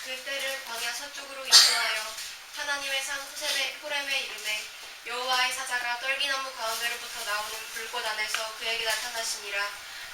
그 떼를 광야 서쪽으로 인도하여 하나님의 산 호렘에 이르매 여호와의 사자가 떨기나무 가운데로부터 나오는 불꽃 안에서 그에게 나타나시니라.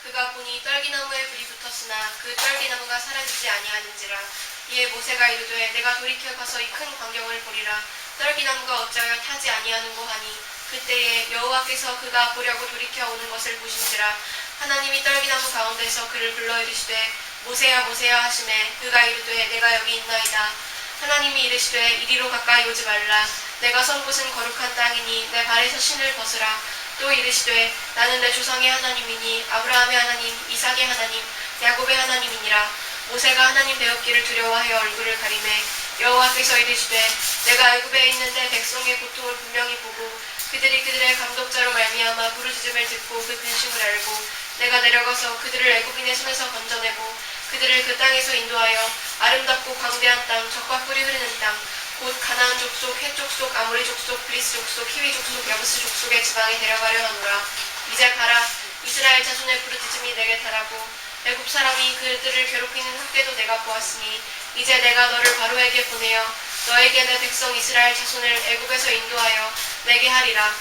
그가 보니 떨기나무에 불이 붙었으나 그 떨기나무가 사라지지 아니하는지라. 이에 모세가 이르되 내가 돌이켜 가서 이 큰 광경을 보리라. 떨기나무가 어찌하여 타지 아니하는고 하니 그때에 여호와께서 그가 보려고 돌이켜 오는 것을 보신지라. 하나님이 떨기나무 가운데서 그를 불러 이르시되 모세야 모세야 하시매 그가 이르되 내가 여기 있나이다. 하나님이 이르시되 이리로 가까이 오지 말라. 내가 선 곳은 거룩한 땅이니 내 발에서 신을 벗으라. 또 이르시되 나는 내 조상의 하나님이니 아브라함의 하나님 이삭의 하나님 야곱의 하나님이니라. 모세가 하나님 배웠기를 두려워하여 얼굴을 가리매 여호와께서 이르시되 내가 애굽에 있는 내 백성의 고통을 분명히 보고 그들이 그들의 감독자로 말미암아 부르짖음을 듣고 그 근심을 알고 내가 내려가서 그들을 애굽인의 손에서 건져내고 그들을 그 땅에서 인도하여 아름답고 광대한 땅 젖과 꿀이 흐르는 땅 곧 가나안 족속, 헷 족속, 아모리 족속, 그리스 족속, 히위 족속, 여부스 족속의 지방에 데려가려 하노라. 이제 가라. 이스라엘 자손의 부르짖음이 내게 달하고 애굽 사람이 그들을 괴롭히는 흑대도 내가 보았으니 이제 내가 너를 바로에게 보내어 너에게 내 백성 이스라엘 자손을 애굽에서 인도하여 내게 하리라.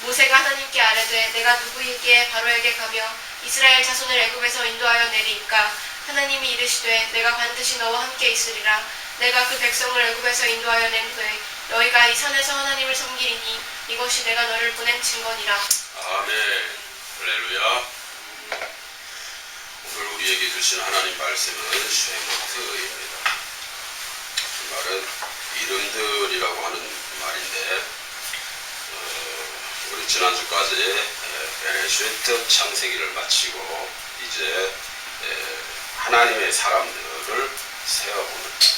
모세가 하나님께 아뢰되 내가 누구이기에 바로에게 가며 이스라엘 자손을 애굽에서 인도하여 내리이까. 하나님이 이르시되 내가 반드시 너와 함께 있으리라. 내가 그 백성을 애굽에서 인도하여 낸 후에 너희가 이 산에서 하나님을 섬기리니 이것이 내가 너를 보낸 증거니라. 아멘. 할렐루야. 오늘 우리에게 주신 하나님 말씀은 쉐모트입니다. 이 말은 이름들이라고 하는 말인데 우리 지난주까지 베레슈트 창세기를 마치고 이제 하나님의 사람들을 세워보는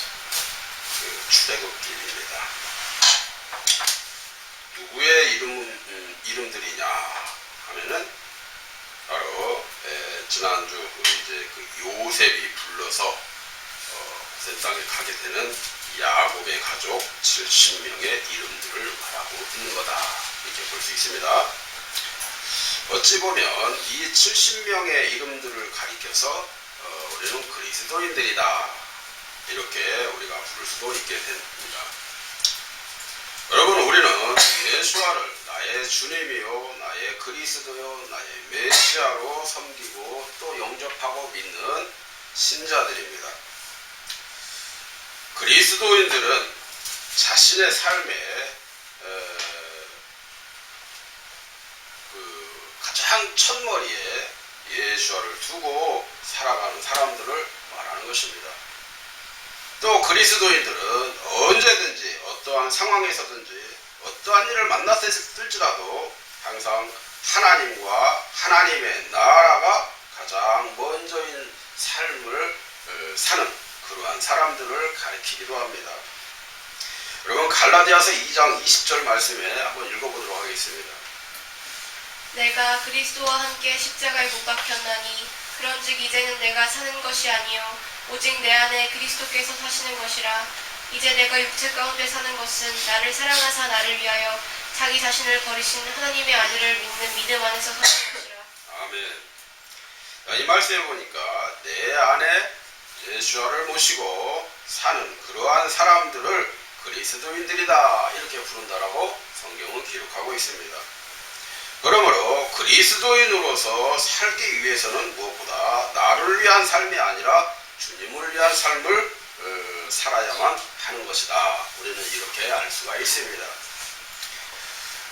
그 출애굽기입니다. 누구의 이름들이냐 하면은 바로 지난주 이제 그 요셉이 불러서 고센 땅에 가게 되는 야곱의 가족 70명의 이름들을 말하고 있는 거다, 이렇게 볼 수 있습니다. 어찌 보면 이 70명의 이름들을 가리켜서 우리는 그리스도인들이다, 이렇게 우리가 부를 수도 있게 됩니다. 여러분, 우리는 예수와를 나의 주님이요 나의 그리스도요 나의 메시아로 섬기고 또 영접하고 믿는 신자들입니다. 그리스도인들은 자신의 삶에 그 가장 첫머리에 예수와를 두고 살아가는 사람들을 말하는 것입니다. 또 그리스도인들은 언제든지 어떠한 상황에서든지 어떠한 일을 만났을지라도 항상 하나님과 하나님의 나라가 가장 먼저인 삶을 사는 그러한 사람들을 가리키기도 합니다. 여러분, 갈라디아서 2장 20절 말씀에 한번 읽어보도록 하겠습니다. 내가 그리스도와 함께 십자가에 못 박혔나니 그런즉 이제는 내가 사는 것이 아니요 오직 내 안에 그리스도께서 사시는 것이라. 이제 내가 육체 가운데 사는 것은 나를 사랑하사 나를 위하여 자기 자신을 버리신 하나님의 아들을 믿는 믿음 안에서 사는 것이라. 아멘. 이 말씀에 보니까 내 안에 예수를 모시고 사는 그러한 사람들을 그리스도인들이다, 이렇게 부른다라고 성경은 기록하고 있습니다. 그러므로 그리스도인으로서 살기 위해서는 무엇보다 나를 위한 삶이 아니라 주님을 위한 삶을 살아야만 하는 것이다, 우리는 이렇게 알 수가 있습니다.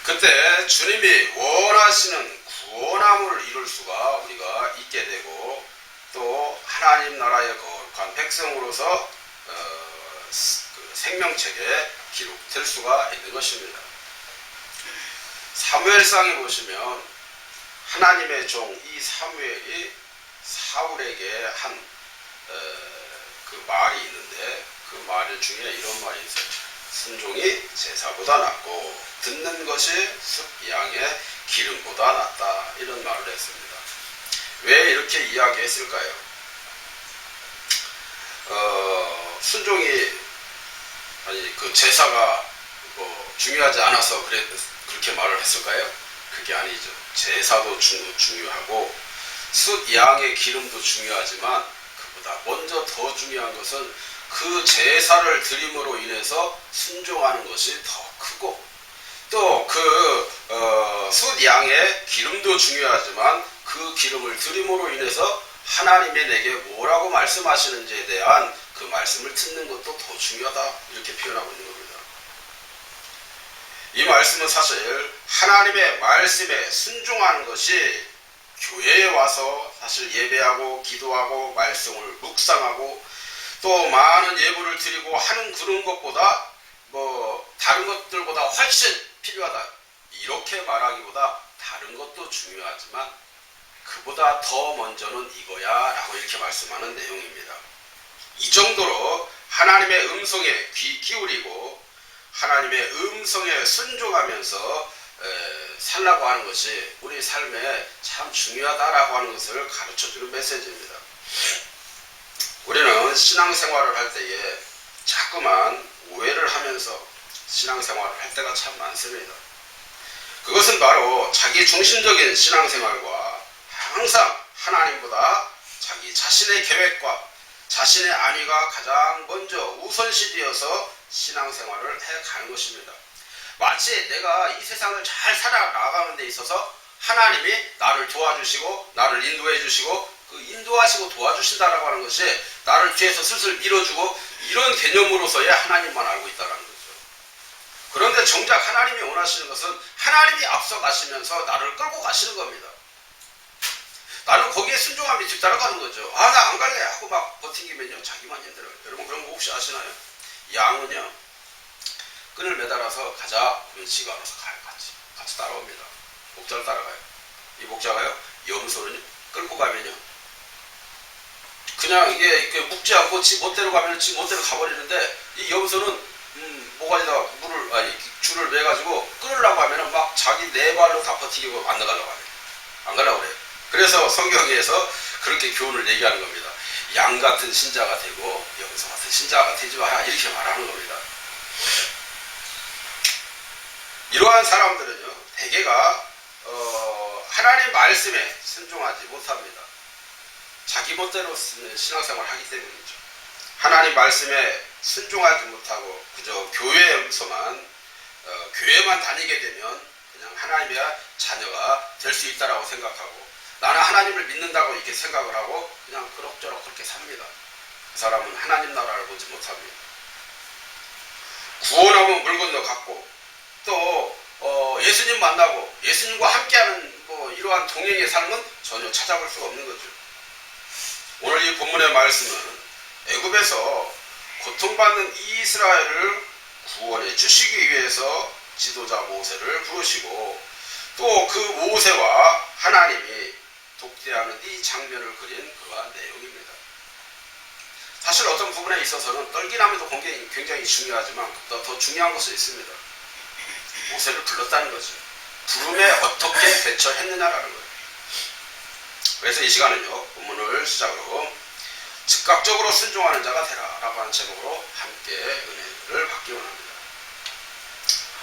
그때 주님이 원하시는 구원함을 이룰 수가 우리가 있게 되고 또 하나님 나라의 거룩한 백성으로서 그 생명책에 기록될 수가 있는 것입니다. 사무엘상에 보시면 하나님의 종 이 사무엘이 사울에게 한 그 말이 있는데 그 말 중에 이런 말이 있어요. 순종이 제사보다 낫고 듣는 것이 숫양의 기름보다 낫다, 이런 말을 했습니다. 왜 이렇게 이야기했을까요? 순종이 그 제사가 중요하지 않아서 그렇게 말을 했을까요? 그게 아니죠. 제사도 중요하고 숫양의 기름도 중요하지만 그보다 것보다 먼저 더 중요한 것은 그 제사를 드림으로 인해서 순종하는 것이 더 크고, 또 그 숫양의 기름도 중요하지만 그 기름을 드림으로 인해서 하나님이 내게 뭐라고 말씀하시는지에 대한 그 말씀을 듣는 것도 더 중요하다, 이렇게 표현하고 있는 겁니다. 이 말씀은 사실 하나님의 말씀에 순종하는 것이 교회에 와서 사실 예배하고 기도하고 말씀을 묵상하고 또 많은 예물을 드리고 하는 그런 것보다 다른 것들보다 훨씬 필요하다, 이렇게 말하기보다 다른 것도 중요하지만 그보다 더 먼저는 이거야 라고 이렇게 말씀하는 내용입니다. 이 정도로 하나님의 음성에 귀 기울이고 하나님의 음성에 순종하면서 살라고 하는 것이 우리 삶에 참 중요하다라고 하는 것을 가르쳐주는 메시지입니다. 우리는 신앙생활을 할 때에 자꾸만 오해를 하면서 신앙생활을 할 때가 참 많습니다. 그것은 바로 자기 중심적인 신앙생활과 항상 하나님보다 자기 자신의 계획과 자신의 안위가 가장 먼저 우선시되어서 신앙생활을 해가는 것입니다. 마치 내가 이 세상을 잘 살아나가는 데 있어서 하나님이 나를 도와주시고 나를 인도해 주시고 그 인도하시고 도와주신다라고 하는 것이 나를 뒤에서 슬슬 밀어주고 이런 개념으로서의 하나님만 알고 있다는 거죠. 그런데 정작 하나님이 원하시는 것은 하나님이 앞서 가시면서 나를 끌고 가시는 겁니다. 나는 거기에 순종함이 뒤따라가는 거죠. 아, 나 안 갈래 하고 막 버티기면요 자기만 힘들어요. 여러분 그런 거 혹시 아시나요? 양은요 끈을 매달아서 가자 그러면 지가 알아서 가요. 같이 따라옵니다. 목자를 따라가요. 이 목자가요 염소는요 끌고 가면요 그냥 이게 묵지 않고 지 멋대로 가면 지 멋대로 가버리는데, 이 염소는 모가지다 줄을 매가지고 끌으려고 하면은 막 자기 네 발로 다 버티고 안 나가려고 하네. 안 가려고 그래요. 그래서 성경에서 그렇게 교훈을 얘기하는 겁니다. 양 같은 신자가 되고 염소 같은 신자가 되지 마라, 이렇게 말하는 겁니다. 이러한 사람들은요 대개가 하나님 말씀에 순종하지 못합니다. 자기 멋대로 신앙생활을 하기 때문이죠. 하나님 말씀에 순종하지 못하고 그저 교회의 음성만 교회만 다니게 되면 그냥 하나님의 자녀가 될 수 있다라고 생각하고 나는 하나님을 믿는다고 이렇게 생각을 하고 그냥 그럭저럭 그렇게 삽니다. 그 사람은 하나님 나라를 보지 못합니다. 구원하면 물 건너 갔고 또 예수님 만나고 예수님과 함께하는 이러한 동행의 삶은 전혀 찾아볼 수가 없는 거죠. 오늘 이 본문의 말씀은 애굽에서 고통받는 이스라엘을 구원해 주시기 위해서 지도자 모세를 부르시고 또 그 모세와 하나님이 독대하는 이 장면을 그린 그러한 내용입니다. 사실 어떤 부분에 있어서는 떨기나무도 굉장히 중요하지만 더 중요한 것이 있습니다. 모세를 불렀다는 거죠. 부름에 어떻게 대처했느냐라는 거예요. 그래서 이 시간은요 본문을 시작으로 즉각적으로 순종하는 자가 되라 라고 하는 제목으로 함께 은혜를 받기 원합니다.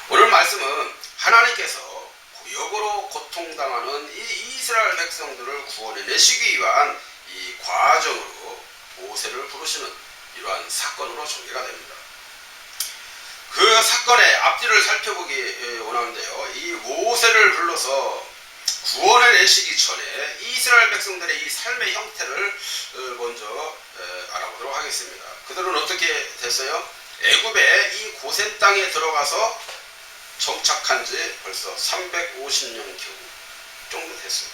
오늘 말씀은 하나님께서 구역으로 고통당하는 이 이스라엘 백성들을 구원해내시기 위한 이 과정으로 모세를 부르시는 이러한 사건으로 전개가 됩니다. 그 사건의 앞뒤를 살펴보기 원하는데요. 이 모세를 불러서 구원해내시기 전에 이스라엘 백성들의 이 삶의 형태를 먼저 알아보도록 하겠습니다. 그들은 어떻게 됐어요? 애굽의 이 고센 땅에 들어가서 정착한 지 벌써 350년 정도 됐어요.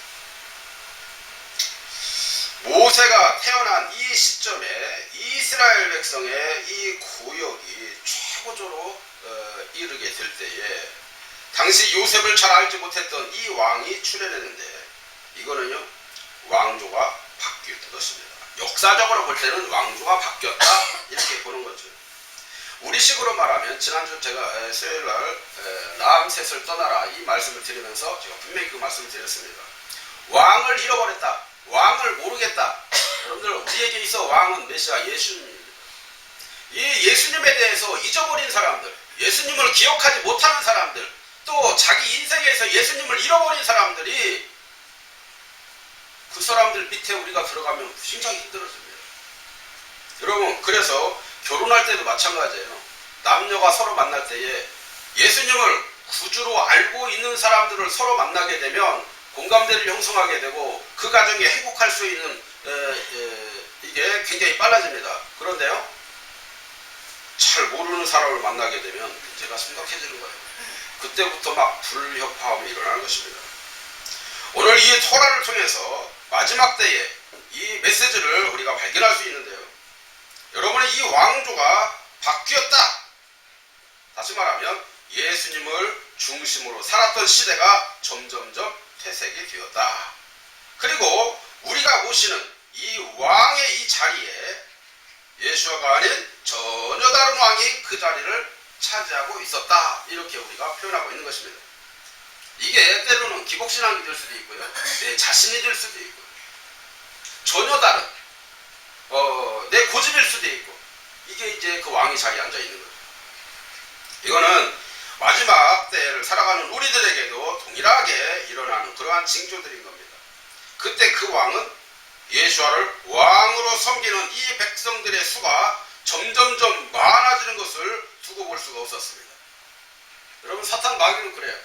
모세가 태어난 이 시점에 이스라엘 백성의 이 구역이 최고조로 이르게 될 때에 당시 요셉을 잘 알지 못했던 이 왕이 출현했는데 이거는요 왕조가 바뀐 것입니다. 역사적으로 볼 때는 왕조가 바뀌었다 이렇게 보는 거죠. 우리식으로 말하면 지난주 제가 수요일날 라암셋을 떠나라 이 말씀을 드리면서 제가 분명히 그 말씀을 드렸습니다. 왕을 잃어버렸다. 왕을 모르겠다. 여러분들 우리에게 있어 왕은 메시아 예수님입니다. 이 예수님에 대해서 잊어버린 사람들, 예수님을 기억하지 못하는 사람들, 또 자기 인생에서 예수님을 잃어버린 사람들이 그 사람들 밑에 우리가 들어가면 굉장히 힘들어집니다. 여러분, 그래서 결혼할 때도 마찬가지예요. 남녀가 서로 만날 때에 예수님을 구주로 알고 있는 사람들을 서로 만나게 되면 공감대를 형성하게 되고 그 가정이 행복할 수 있는 이게 굉장히 빨라집니다. 그런데요, 잘 모르는 사람을 만나게 되면 문제가 심각해지는 거예요. 그때부터 막 불협화음이 일어나는 것입니다. 오늘 이 토라를 통해서 마지막 때에 이 메시지를 우리가 발견할 수 있는데요. 여러분의 이 왕조가 바뀌었다. 다시 말하면 예수님을 중심으로 살았던 시대가 점점점 퇴색이 되었다. 그리고 우리가 모시는 이 왕의 이 자리에 예수와가 아닌 전혀 다른 왕이 그 자리를 차지하고 있었다. 이렇게 우리가 표현하고 있는 것입니다. 이게 때로는 기복신앙이 될 수도 있고요. 내 자신이 될 수도 있고 전혀 다른 내 고집일 수도 있고 이게 이제 그 왕의 자리에 앉아 있는 거죠. 이거는 마지막 때를 살아가는 우리들에게도 동일하게 일어나는 그러한 징조들인 겁니다. 그때 그 왕은 예수와를 왕으로 섬기는 이 백성들의 수가 점점점 많아지는 것을 두고 볼 수가 없었습니다. 여러분, 사탄 마귀는 그래요.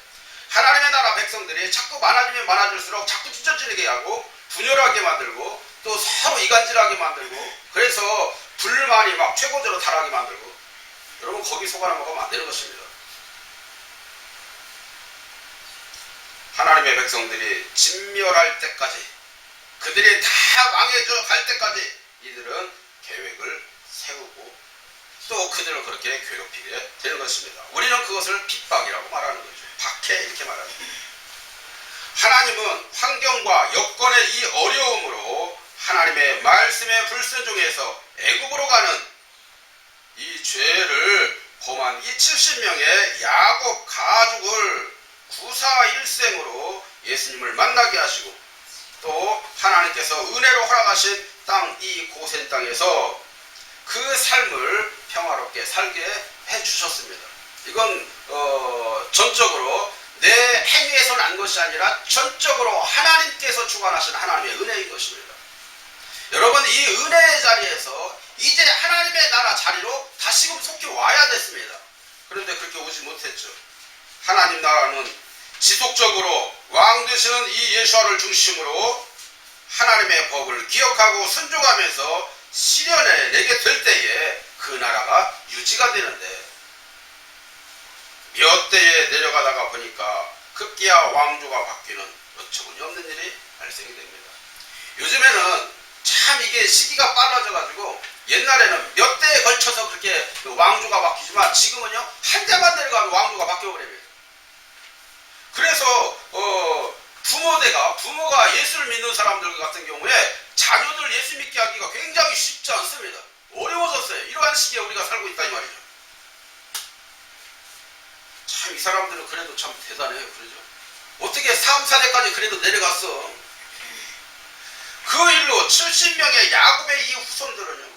하나님의 나라 백성들이 자꾸 많아지면 많아질수록 자꾸 찢어지게 하고 분열하게 만들고 또 서로 이간질하게 만들고 그래서 불만이 막 최고대로 달하게 만들고 여러분, 거기 속아나 먹으면 안 되는 것입니다. 하나님의 백성들이 진멸할 때까지 그들이 다 망해져 갈 때까지 이들은 계획을 세우고 또 그들을 그렇게 괴롭히게 되는 것입니다. 우리는 그것을 핍박이라고 말하는 거죠. 박해 이렇게 말하는 거죠. 하나님은 환경과 여건의 이 어려움으로 하나님의 말씀의 불순종에서 애굽으로 가는 이 죄를 범한 이 70명의 야곱 가족을 구사일생으로 예수님을 만나게 하시고 또 하나님께서 은혜로 허락하신 땅 이 고센 땅에서 그 삶을 평화롭게 살게 해주셨습니다. 이건 전적으로 내 행위에서 난 것이 아니라 전적으로 하나님께서 주관하신 하나님의 은혜인 것입니다. 여러분, 이 은혜의 자리에서 이제 하나님의 나라 자리로 다시금 속히 와야 됐습니다. 그런데 그렇게 오지 못했죠. 하나님 나라는 지속적으로 왕 되시는 이 예수와를 중심으로 하나님의 법을 기억하고 순종하면서 실현해 내게 될 때에 그 나라가 유지가 되는데 몇 대에 내려가다가 보니까 급기야 왕조가 바뀌는 어처구니 없는 일이 발생이 됩니다. 요즘에는 참 이게 시기가 빨라져가지고 옛날에는 몇 대에 걸쳐서 그렇게 왕조가 바뀌지만 지금은요 한 대만 내려가면 왕조가 바뀌어버립니다. 그래서 부모가 예수를 믿는 사람들 같은 경우에 자녀들 예수 믿게 하기가 굉장히 쉽지 않습니다. 어려워졌어요. 이러한 시기에 우리가 살고 있다 이 말이죠. 참 이 사람들은 그래도 참 대단해요. 그러죠? 어떻게 3, 4대까지 그래도 내려갔어. 그 일로 70명의 야곱의 이 후손들은요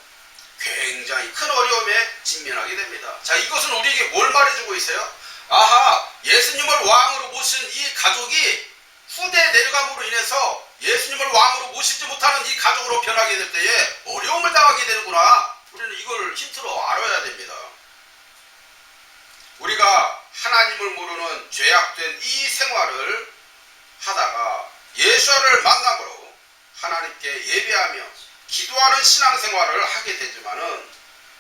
굉장히 큰 어려움에 직면하게 됩니다. 자, 이것은 우리에게 뭘 말해주고 있어요? 아하, 예수님을 왕으로 모신 이 가족이 후대에 내려감으로 인해서 예수님을 왕으로 모시지 못하는 이 가족으로 변하게 될 때에 어려움을 당하게 되는구나. 우리는 이걸 힌트로 알아야 됩니다. 우리가 하나님을 모르는 죄악된 이 생활을 하다가 예수를 만남으로 하나님께 예배하며 기도하는 신앙생활을 하게 되지만은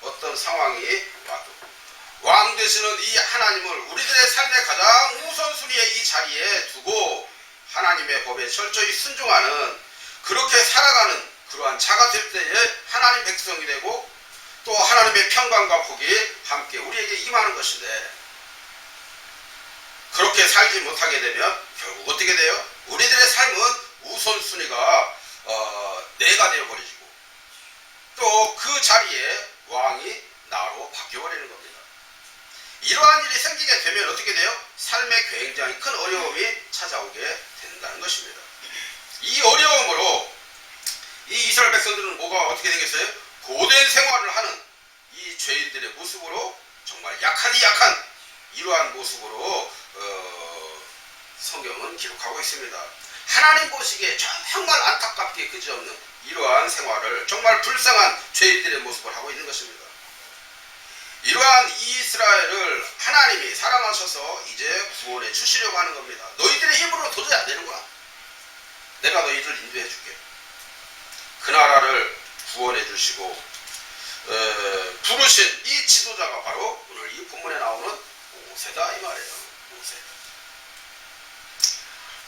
어떤 상황이 와도 왕 되시는 이 하나님을 우리들의 삶의 가장 우선순위의 이 자리에 두고 하나님의 법에 철저히 순종하는 그렇게 살아가는 그러한 자가 될 때에 하나님 백성이 되고 또 하나님의 평강과 복이 함께 우리에게 임하는 것인데 그렇게 살지 못하게 되면 결국 어떻게 돼요? 우리들의 삶은 우선순위가 내가 되어버리고 또 그 자리에 왕이 나로 바뀌어버리는 겁니다. 이러한 일이 생기게 되면 어떻게 돼요? 삶에 굉장히 큰 어려움이 찾아오게 된다는 것입니다. 이 어려움으로 이 이스라엘 백성들은 뭐가 어떻게 되겠어요? 고된 생활을 하는 이 죄인들의 모습으로 정말 약하디 약한 이러한 모습으로 성경은 기록하고 있습니다. 하나님 보시기에 정말 안타깝게 그지없는 이러한 생활을 정말 불쌍한 죄인들의 모습을 하고 있는 것입니다. 이러한 이스라엘을 하나님이 사랑하셔서 이제 구원해 주시려고 하는 겁니다. 너희들의 힘으로 도저히 안 되는구나. 내가 너희를 인도해 줄게. 그 나라를 구원해 주시고 부르신 이 지도자가 바로 오늘 이 본문에 나오는 모세다 이 말이에요. 모세.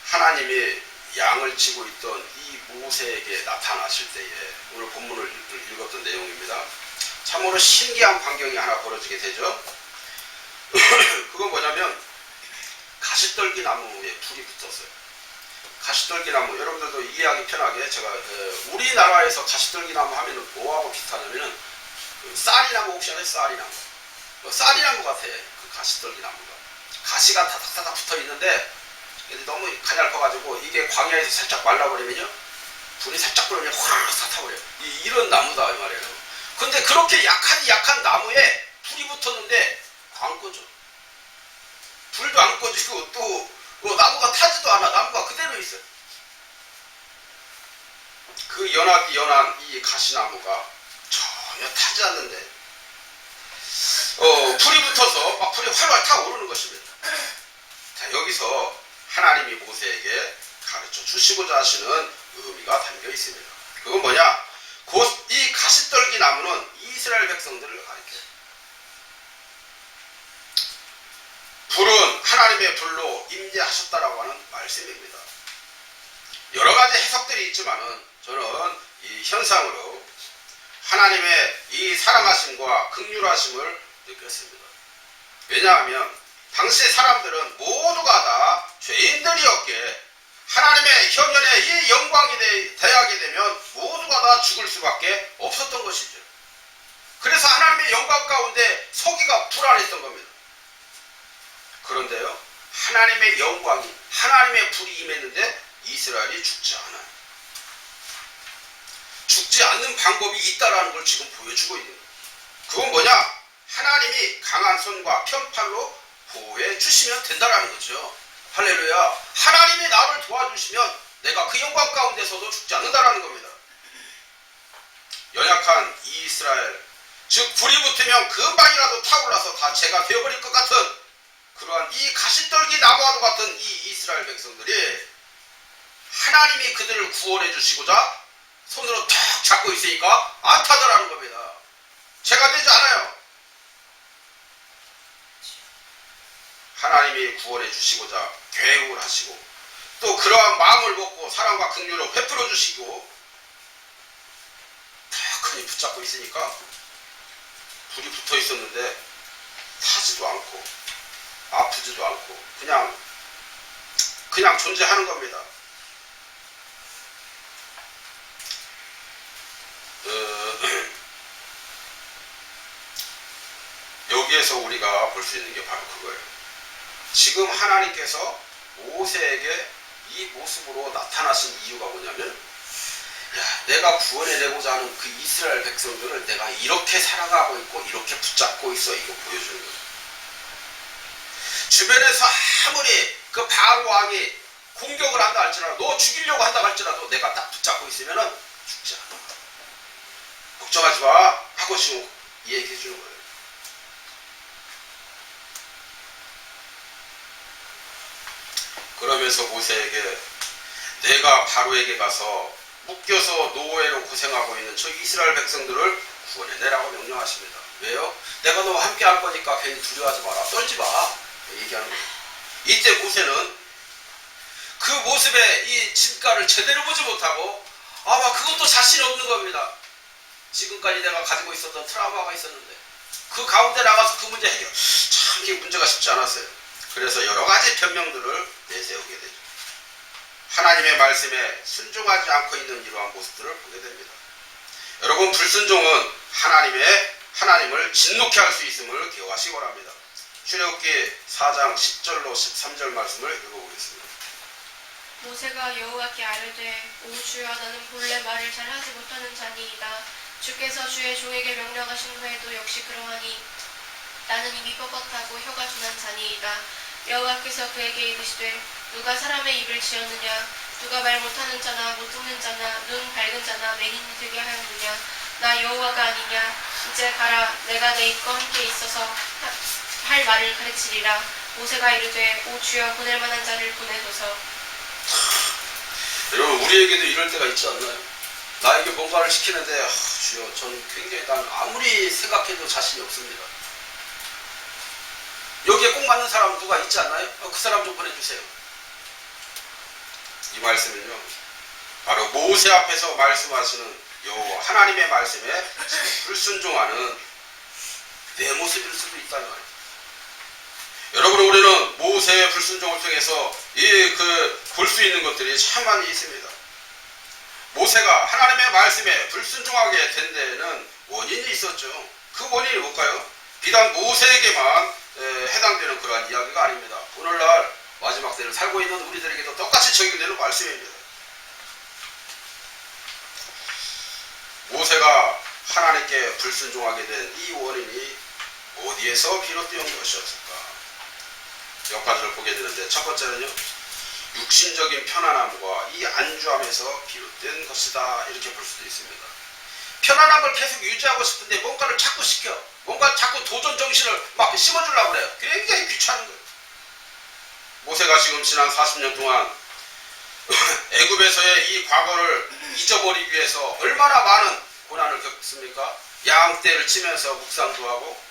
하나님이 양을 치고 있던 이 모세에게 나타나실 때에 오늘 본문을 읽었던 내용입니다. 참으로 신기한 광경이 하나 벌어지게 되죠. 그건 뭐냐면 가시떨기 나무에 불이 붙었어요. 가시떨기 나무, 여러분들도 이해하기 편하게 제가 우리나라에서 가시떨기 나무 하면은 뭐하고 비슷하냐면은 쌀이나무 혹시 아세요? 쌀이나무. 쌀이나무 같아. 그 가시떨기 나무가. 가시가 다닥다닥 붙어 있는데 너무 가냘퍼가지고 이게 광야에서 살짝 말라버리면요. 불이 살짝 불으면 확 사타버려요. 이런 나무다 이 말이에요. 근데 그렇게 약한 나무에 불이 붙었는데 안 꺼져. 불도 안 꺼지고 또 나무가 타지도 않아. 나무가 그대로 있어요. 그 연한 이 가시나무가 전혀 타지 않는데 불이 붙어서 막 불이 활활 타오르는 것입니다. 자, 여기서 하나님이 모세에게 가르쳐 주시고자 하시는 의미가 담겨 있습니다. 그건 뭐냐? 곧 이 가시떨기 나무는 이스라엘 백성들을 가리켜요. 불은 하나님의 불로 임재하셨다라고 하는 말씀입니다. 여러 가지 해석들이 있지만은 저는 이 현상으로 하나님의 이 사랑하심과 긍휼하심을 느꼈습니다. 왜냐하면 당시 사람들은 모두가 다 죄인들이었기에 하나님의 현현에 이 영광이 대하게 되면 모두가 다 죽을 수밖에 없었던 것이죠. 그래서 하나님의 영광 가운데 서기가 불안했던 겁니다. 그런데요, 하나님의 영광이, 하나님의 불이 임했는데 이스라엘이 죽지 않아요. 죽지 않는 방법이 있다라는 걸 지금 보여주고 있는 거예요. 그건 뭐냐? 하나님이 강한 손과 편팔로 보호해 주시면 된다라는 거죠. 할렐루야. 하나님이 나를 도와주시면 내가 그 영광 가운데서도 죽지 않는다라는 겁니다. 연약한 이스라엘, 즉 불이 붙으면 금방이라도 타올라서 다 죄가 되어버릴 것 같은 그러한 이 가시떨기 나무와도 같은 이 이스라엘 백성들이 하나님이 그들을 구원해 주시고자 손으로 탁 잡고 있으니까 안 타더라는 겁니다. 죄가 되지 않아요. 하나님이 구원해 주시고자 계획을 하시고 또 그러한 마음을 먹고 사랑과 긍휼로 베풀어 주시고 탁 흔히 붙잡고 있으니까 불이 붙어 있었는데 타지도 않고 아프지도 않고 그냥 존재하는 겁니다. 여기에서 우리가 볼 수 있는 게 바로 그거예요. 지금 하나님께서 모세에게 이 모습으로 나타나신 이유가 뭐냐면, 야, 내가 구원해내고자 하는 그 이스라엘 백성들을 내가 이렇게 사랑하고 있고 이렇게 붙잡고 있어, 이거 보여주는 거예요. 주변에서 아무리 그 바로 왕이 공격을 한다 할지라도, 너 죽이려고 한다 할지라도 내가 딱 붙잡고 있으면은 죽지 않아. 걱정하지 마 하고 지금 얘기해 주는 거예요. 그러면서 모세에게 내가 바로에게 가서 묶여서 노예로 고생하고 있는 저 이스라엘 백성들을 구원해내라고 명령하십니다. 왜요? 내가 너와 함께 할 거니까 괜히 두려워하지 마라. 떨지 마. 얘기하는 거예요. 이때 모세는 그 모습의 이 진가를 제대로 보지 못하고 아마 그것도 자신 없는 겁니다. 지금까지 내가 가지고 있었던 트라우마가 있었는데 그 가운데 나가서 그 문제 해결, 참 이게 문제가 쉽지 않았어요. 그래서 여러 가지 변명들을 내세우게 되죠. 하나님의 말씀에 순종하지 않고 있는 이러한 모습들을 보게 됩니다. 여러분, 불순종은 하나님을 진노케 할 수 있음을 기억하시기 바랍니다. 출애굽기 4장 10절로 13절 말씀을 읽어보겠습니다. 모세가 여호와께 아뢰되 오 주여, 나는 본래 말을 잘하지 못하는 자니이다. 주께서 주의 종에게 명령하신 후에도 역시 그러하니 나는 입이 뻣뻣하고 혀가 둔한 자니이다. 여호와께서 그에게 이르시되 누가 사람의 입을 지었느냐? 누가 말 못하는 자나 못 듣는 자나 눈 밝은 자나 맹인이 되게 하였느냐? 나 여호와가 아니냐? 이제 가라. 내가 내 입과 함께 있어서 할 말을 가르치리라. 모세가 이르되 오 주여 보낼 만한 자를 보내소서. 여러분 우리에게도 이럴 때가 있지 않나요? 나에게 뭔가를 시키는데 주여 저는 굉장히 난 아무리 생각해도 자신이 없습니다. 여기에 꼭 맞는 사람 누가 있지 않나요? 그 사람 좀 보내주세요. 이 말씀은요 바로 모세 앞에서 말씀하시는 여호와 하나님의 말씀에 불순종하는 내 모습일 수도 있다는 말이에요. 여러분 우리는 모세의 불순종을 통해서 볼 수 있는 것들이 참 많이 있습니다. 모세가 하나님의 말씀에 불순종하게 된 데에는 원인이 있었죠. 그 원인이 뭘까요? 비단 모세에게만 해당되는 그러한 이야기가 아닙니다. 오늘날 마지막 때를 살고 있는 우리들에게도 똑같이 적용되는 말씀입니다. 모세가 하나님께 불순종하게 된 이 원인이 어디에서 비롯된 것이었을까? 몇 가지를 보게 되는데 첫 번째는요. 육신적인 편안함과 이 안주함에서 비롯된 것이다. 이렇게 볼 수도 있습니다. 편안함을 계속 유지하고 싶은데 뭔가를 자꾸 시켜. 뭔가 자꾸 도전 정신을 막 심어주려고 그래요. 굉장히 귀찮은 거예요. 모세가 지금 지난 40년 동안 애굽에서의 이 과거를 잊어버리기 위해서 얼마나 많은 고난을 겪습니까? 양떼를 치면서 묵상도 하고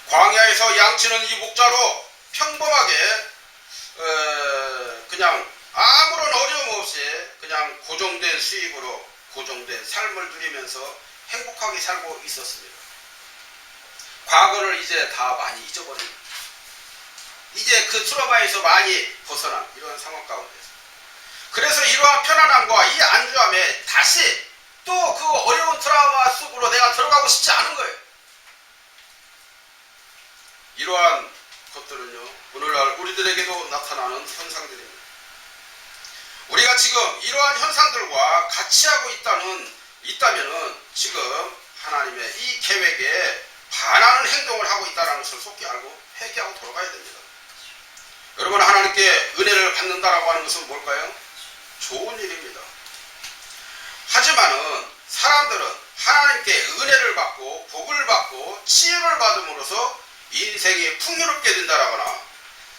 광야에서 양치는 이 목자로 평범하게 그냥 아무런 어려움 없이 그냥 고정된 수입으로 고정된 삶을 누리면서 행복하게 살고 있었습니다. 과거를 이제 다 많이 잊어버립니다. 이제 그 트라우마에서 많이 벗어난 이런 상황 가운데서 그래서 이러한 편안함과 이 안주함에 다시 또 그 어려운 트라우마 속으로 내가 들어가고 싶지 않은 거예요. 이러한 것들은요 오늘날 우리들에게도 나타나는 현상들입니다. 우리가 지금 이러한 현상들과 같이 하고 있다면은 지금 하나님의 이 계획에 반하는 행동을 하고 있다는 것을 속히 알고 회개하고 돌아가야 됩니다. 여러분 하나님께 은혜를 받는다라고 하는 것은 뭘까요? 좋은 일입니다. 하지만은 사람들은 하나님께 은혜를 받고 복을 받고 치유를 받음으로써 인생이 풍요롭게 된다라거나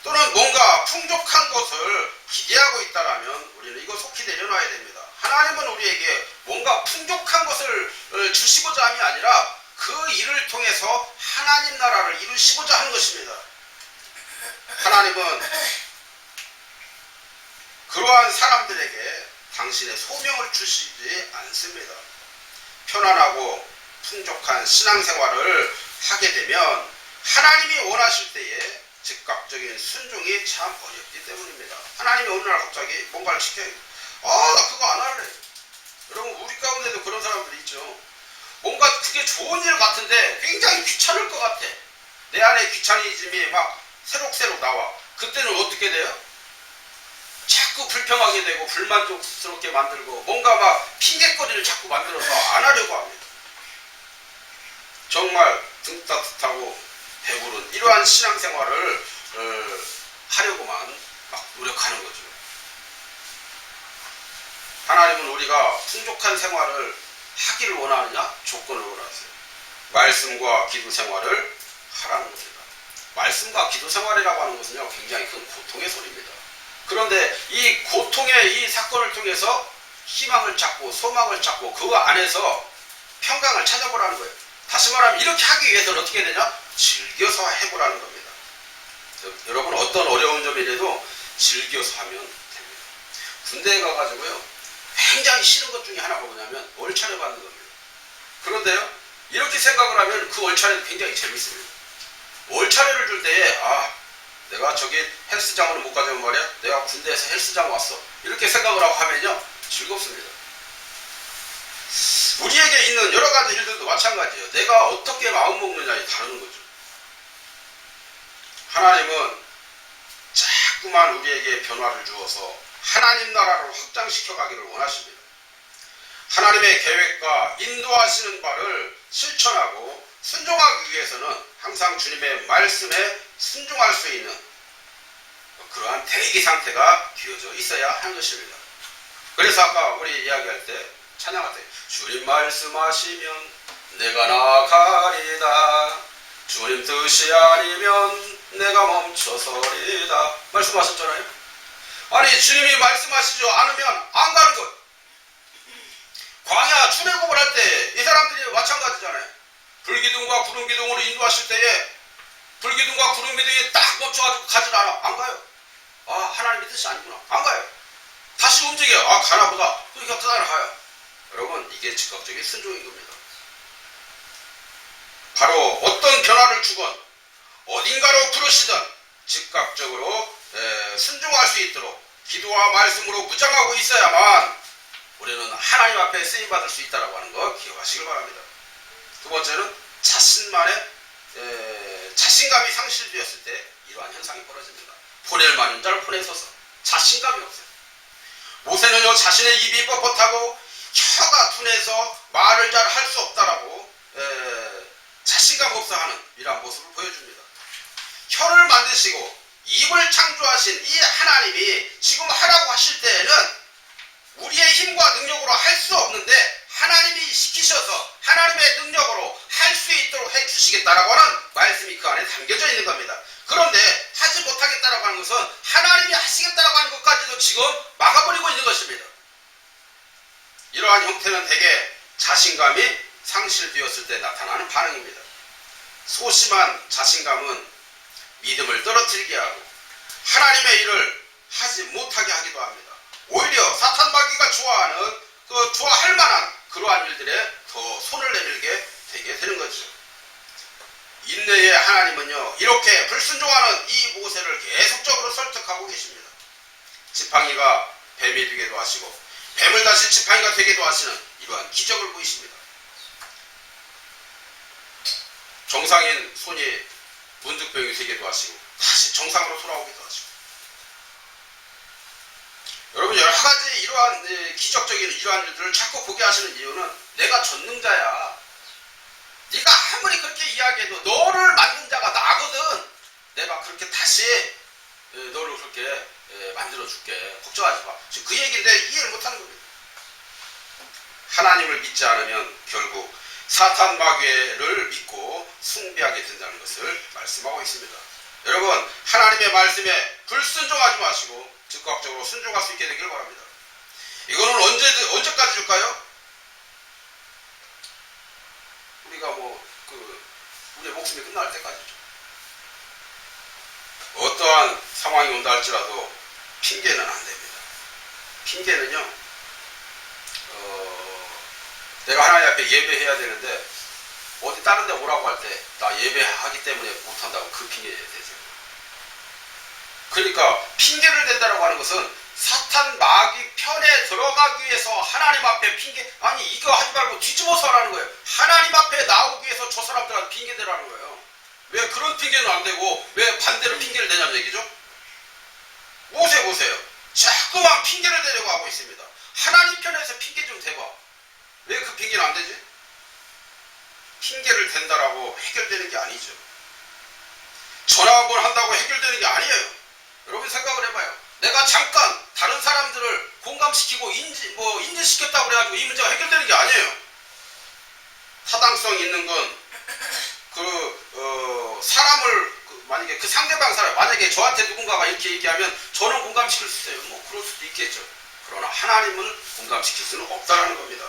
또는 뭔가 풍족한 것을 기대하고 있다라면 우리는 이거 속히 내려놔야 됩니다. 하나님은 우리에게 뭔가 풍족한 것을 주시고자 함이 아니라 그 일을 통해서 하나님 나라를 이루시고자 하는 것입니다. 하나님은 그러한 사람들에게 당신의 소명을 주시지 않습니다. 편안하고 풍족한 신앙생활을 하게 되면 하나님이 원하실 때에 즉각적인 순종이 참 어렵기 때문입니다. 하나님이 어느 날 갑자기 뭔가를 시켜요. 나 그거 안 할래. 여러분 우리 가운데도 그런 사람들이 있죠. 뭔가 그게 좋은 일 같은데 굉장히 귀찮을 것 같아. 내 안에 귀차니즘이 막 새록새록 나와. 그때는 어떻게 돼요? 자꾸 불평하게 되고 불만족스럽게 만들고 뭔가 막 핑계거리를 자꾸 만들어서 안 하려고 합니다. 정말 등 따뜻하고 배부른 이러한 신앙생활을 하려고만 막 노력하는 거죠. 하나님은 우리가 풍족한 생활을 하기를 원하느냐? 조건을 원하세요. 말씀과 기도 생활을 하라는 겁니다. 말씀과 기도 생활이라고 하는 것은요 굉장히 큰 고통의 소리입니다. 그런데 이 고통의 이 사건을 통해서 희망을 찾고 소망을 찾고 그 안에서 평강을 찾아보라는 거예요. 다시 말하면 이렇게 하기 위해서는 어떻게 되냐? 즐겨서 해보라는 겁니다. 여러분 어떤 어려운 점이라도 즐겨서 하면 됩니다. 군대에 가가지고요 굉장히 싫은 것 중에 하나가 뭐냐면 월차를 받는 겁니다. 그런데요 이렇게 생각을 하면 그 월차례도 굉장히 재밌습니다. 월차례를 줄 때에 내가 저기 헬스장으로 못 가자면 말이야 내가 군대에서 헬스장 왔어 이렇게 생각을 하고 하면요 즐겁습니다. 우리에게 있는 여러 가지 일들도 마찬가지예요. 내가 어떻게 마음먹느냐에 다른 거죠. 하나님은 자꾸만 우리에게 변화를 주어서 하나님 나라를 확장시켜 가기를 원하십니다. 하나님의 계획과 인도하시는 바를 실천하고 순종하기 위해서는 항상 주님의 말씀에 순종할 수 있는 그러한 대기 상태가 되어져 있어야 하는 것입니다. 그래서 아까 우리 이야기할 때 찬양할 때 주님 말씀하시면 내가 나아가리다. 주님 뜻이 아니면 내가 멈춰서리다. 말씀하셨잖아요. 아니 주님이 말씀하시지 않으면 안 가는 것. 광야 출애굽을 할 때 이 사람들이 마찬가지잖아요. 불기둥과 구름기둥으로 인도하실 때에 불기둥과 구름기둥이 딱 멈춰가지고 가질 않아. 안 가요. 아 하나님의 뜻이 아니구나. 안 가요. 다시 움직여. 아 가나보다. 그러니까 따라가요. 여러분 이게 즉각적인 순종인 겁니다. 바로 어떤 변화를 주건 어딘가로 부르시든 즉각적으로 순종할 수 있도록 기도와 말씀으로 무장하고 있어야만 우리는 하나님 앞에 쓰임받을 수 있다고 하는 거 기억하시길 바랍니다. 두 번째는 자신만의 자신감이 상실되었을 때 이러한 현상이 벌어집니다. 보낼 만한 자를 보내서서 자신감이 없어요. 모세는요 자신의 입이 뻣뻣하고 혀가 둔해서 말을 잘 할 수 없다라고 자신감 없어 하는 이러한 모습을 보여줍니다. 혀를 만드시고 입을 창조하신 이 하나님이 지금 하라고 하실 때에는 우리의 힘과 능력으로 할 수 없는데 하나님이 시키셔서 하나님의 능력으로 할 수 있도록 해주시겠다라고 하는 말씀이 그 안에 담겨져 있는 겁니다. 그런데 하지 못하겠다라고 하는 것은 하나님이 하시겠다라고 하는 것까지도 지금 막아버리고 있는 것입니다. 이러한 형태는 대개 자신감이 상실되었을 때 나타나는 반응입니다. 소심한 자신감은 믿음을 떨어뜨리게 하고 하나님의 일을 하지 못하게 하기도 합니다. 오히려 사탄 마귀가 좋아하는 좋아할 만한 그러한 일들에 더 손을 내밀게 되게 되는 거죠. 인내의 하나님은요 이렇게 불순종하는 이 모세를 계속적으로 설득하고 계십니다. 지팡이가 뱀이 되기도 하시고 뱀을 다시 지팡이가 되기도 하시는 이러한 기적을 보이십니다. 정상인 손이 문득병이 되기도 하시고 다시 정상으로 돌아오기도 하시고 여러분 여러 가지 이러한 기적적인 이러한 일들을 자꾸 보게 하시는 이유는 내가 전능자야. 네가 아무리 그렇게 이야기해도 너를 만든 자가 나거든. 내가 그렇게 다시 너를 그렇게 만들어줄게. 걱정하지 마. 지금 그 얘기인데 이해를 못하는 겁니다. 하나님을 믿지 않으면 결국 사탄 마귀를 믿고 숭배하게 된다는 것을 말씀하고 있습니다. 여러분 하나님의 말씀에 불순종하지 마시고 즉각적으로 순종할 수 있게 되길 바랍니다. 이거는 언제까지 줄까요? 우리가 우리의 목숨이 끝날 때까지죠. 어떠한 상황이 온다 할지라도 핑계는 안 됩니다. 핑계는요, 내가 하나님 앞에 예배해야 되는데 어디 다른 데 오라고 할 때 나 예배하기 때문에 못한다고 그 핑계 대세요. 그러니까 핑계를 댄다고 하는 것은 사탄 마귀 편에 들어가기 위해서 하나님 앞에 아니 이거 하지 말고 뒤집어서 하라는 거예요. 하나님 앞에 나오기 위해서 저 사람들한테 핑계 대라는 거예요. 왜 그런 핑계는 안 되고 왜 반대로 핑계를 대냐는 얘기죠. 모세 보세요. 자꾸만 핑계를 대려고 하고 있습니다. 하나님 편에서 핑계 좀 대봐. 왜 그 핑계는 안 되지? 핑계를 댄다라고 해결되는 게 아니죠. 전화 한 번 한다고 해결되는 게 아니에요. 여러분 생각을 해봐요. 내가 잠깐 다른 사람들을 공감시키고 인지시켰다고 그래가지고 이 문제가 해결되는 게 아니에요. 타당성 있는 건 사람을 만약에 그 상대방 사람 만약에 저한테 누군가가 이렇게 얘기하면 저는 공감시킬 수 있어요. 그럴 수도 있겠죠. 그러나 하나님은 공감시킬 수는 없다라는 겁니다.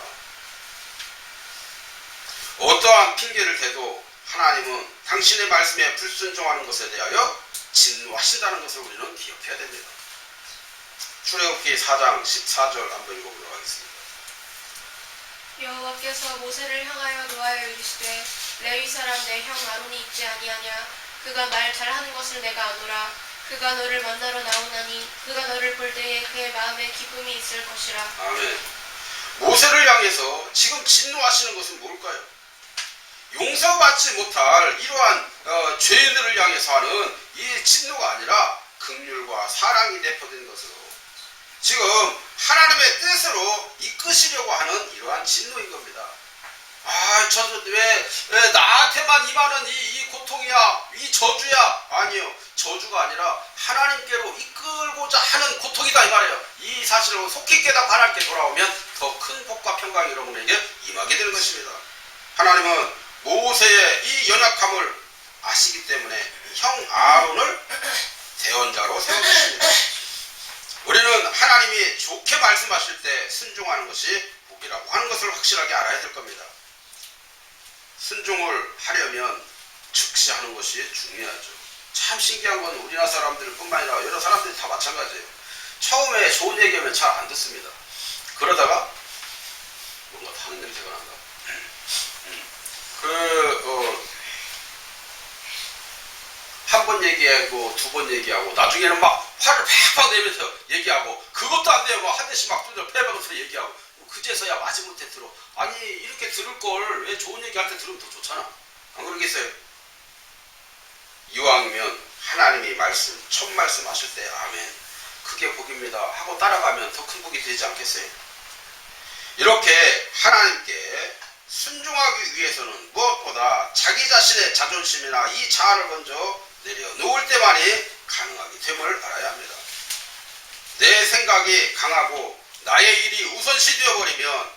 어떠한 핑계를 대도 하나님은 당신의 말씀에 불순종하는 것에 대하여 진노하신다는 것을 우리는 기억해야 됩니다. 출애굽기 4장 14절 한번 읽어보도록 하겠습니다. 여호와께서 모세를 향하여 노하여 이르시되 레위 사람 내 형 아론이 있지 아니하냐. 그가 말 잘하는 것을 내가 아노라. 그가 너를 만나러 나오나니 그가 너를 볼 때에 그의 마음에 기쁨이 있을 것이라. 아멘. 모세를 향해서 지금 진노하시는 것은 뭘까요? 용서받지 못할 이러한 죄인들을 향해서 하는 이 진노가 아니라 긍휼과 사랑이 내포된 것으로 지금 하나님의 뜻으로 이끄시려고 하는 이러한 진노인 겁니다. 왜 나한테만 임하는 이 고통이야, 이 저주야? 아니요, 저주가 아니라 하나님께로 이루고자 하는 고통이다 이 말이에요. 이 사실을 속히 깨닫고 하나님께 돌아오면 더 큰 복과 평강이 여러분에게 임하게 되는 것입니다. 하나님은 모세의 이 연약함을 아시기 때문에 형 아론을 대언자로 세워주십니다. 우리는 하나님이 좋게 말씀하실 때 순종하는 것이 복이라고 하는 것을 확실하게 알아야 될 겁니다. 순종을 하려면 즉시 하는 것이 중요하죠. 참 신기한 건 우리나라 사람들뿐만 아니라 여러 사람들이 다 마찬가지예요. 처음에 좋은 얘기하면 잘 안 듣습니다. 그러다가 뭔가 타는 냄새가 난다. 한 번 얘기하고 두 번 얘기하고 나중에는 막 화를 팍팍 내면서 얘기하고 그것도 안 돼요. 막 한 대씩 막 두들 패박으면서 얘기하고 그제서야 마지못해 들어. 아니 이렇게 들을 걸 왜 좋은 얘기 할 때 들으면 더 좋잖아. 안 그러겠어요? 이왕이면 하나님이 첫 말씀 하실 때 아멘 그게 복입니다 하고 따라가면 더 큰 복이 되지 않겠어요? 이렇게 하나님께 순종하기 위해서는 무엇보다 자기 자신의 자존심이나 이 자아를 먼저 내려놓을 때만이 가능하게 됨을 알아야 합니다. 내 생각이 강하고 나의 일이 우선시 되어버리면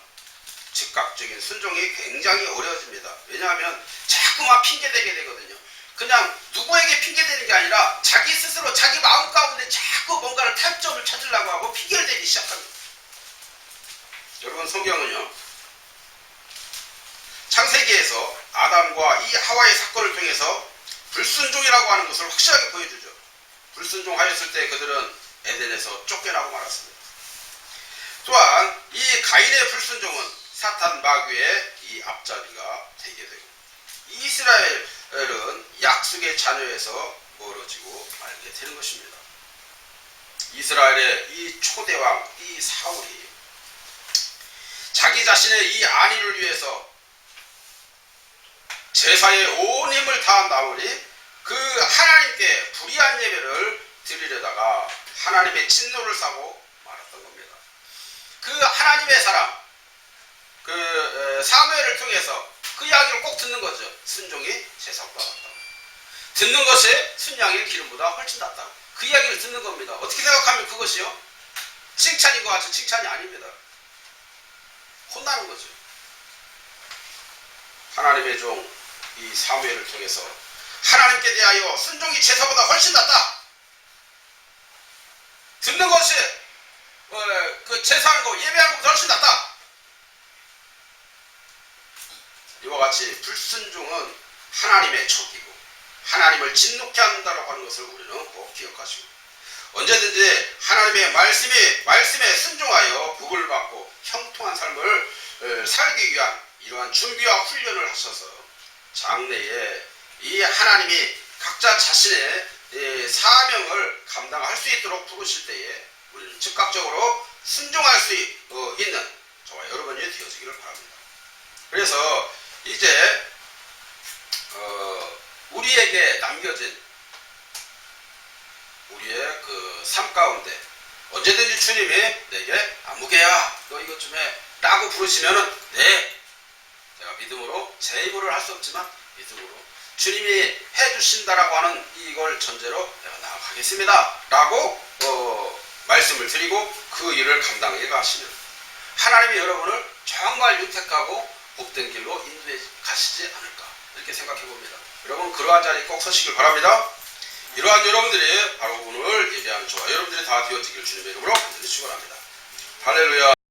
즉각적인 순종이 굉장히 어려워집니다. 왜냐하면 자꾸만 핑계대게 되거든요. 그냥 누구에게 핑계대는 게 아니라 자기 스스로 자기 마음 가운데 자꾸 뭔가를 타협점을 찾으려고 하고 핑계를 대기 시작합니다. 여러분 성경은요 창세기에서 아담과 이 하와의 사건을 통해서 불순종이라고 하는 것을 확실하게 보여주죠. 불순종하였을 때 그들은 에덴에서 쫓겨나고 말았습니다. 또한 이 가인의 불순종은 사탄 마귀의 이 앞잡이가 되게 되고 이스라엘은 약속의 자녀에서 멀어지고 말게 되는 것입니다. 이스라엘의 이 초대왕 이 사울이 자기 자신의 이 안위를 위해서 제사에 온 힘을 다한 나머지 그 하나님께 불의한 예배를 드리려다가 하나님의 진노를 사고 말았던 겁니다. 그 하나님의 사람 사무엘을 통해서 그 이야기를 꼭 듣는 거죠. 순종이 제사보다 낫다. 듣는 것이 순양의 기름보다 훨씬 낫다. 그 이야기를 듣는 겁니다. 어떻게 생각하면 그것이요? 칭찬인 것 같죠? 칭찬이 아닙니다. 혼나는 거죠. 하나님의 종 이 사무엘을 통해서 하나님께 대하여 순종이 제사보다 훨씬 낫다. 듣는 것이 그 제사하는 거 예배하는 것보다 훨씬 낫다. 이와 같이 불순종은 하나님의 적이고 하나님을 진노케 한다고 하는 것을 우리는 꼭 기억하시고 언제든지 하나님의 말씀에 순종하여 복을 받고 형통한 삶을 살기 위한 이러한 준비와 훈련을 하셔서 장래에 이 하나님이 각자 자신의 사명을 감당할 수 있도록 부르실 때에 우리는 즉각적으로 순종할 수 있는 저와 여러분이 되어지기를 바랍니다. 그래서 이제 우리에게 남겨진 우리의 그 삶 가운데 언제든지 주님이 내게 아무개야 너 이것 좀 해 라고 부르시면은 네 제가 믿음으로 제 입으로 할 수 없지만 믿음으로 주님이 해주신다라고 하는 이걸 전제로 내가 나아가겠습니다 라고 말씀을 드리고 그 일을 감당해 가시면 하나님이 여러분을 정말 유택하고 복된 길로 인도해 가시지 않을까 이렇게 생각해 봅니다. 여러분 그러한 자리에 꼭 서시길 바랍니다. 이러한 여러분들이 바로 오늘 예배하는 저와 여러분들이 다 되어지길 주님의 이름으로 축원합니다. 할렐루야.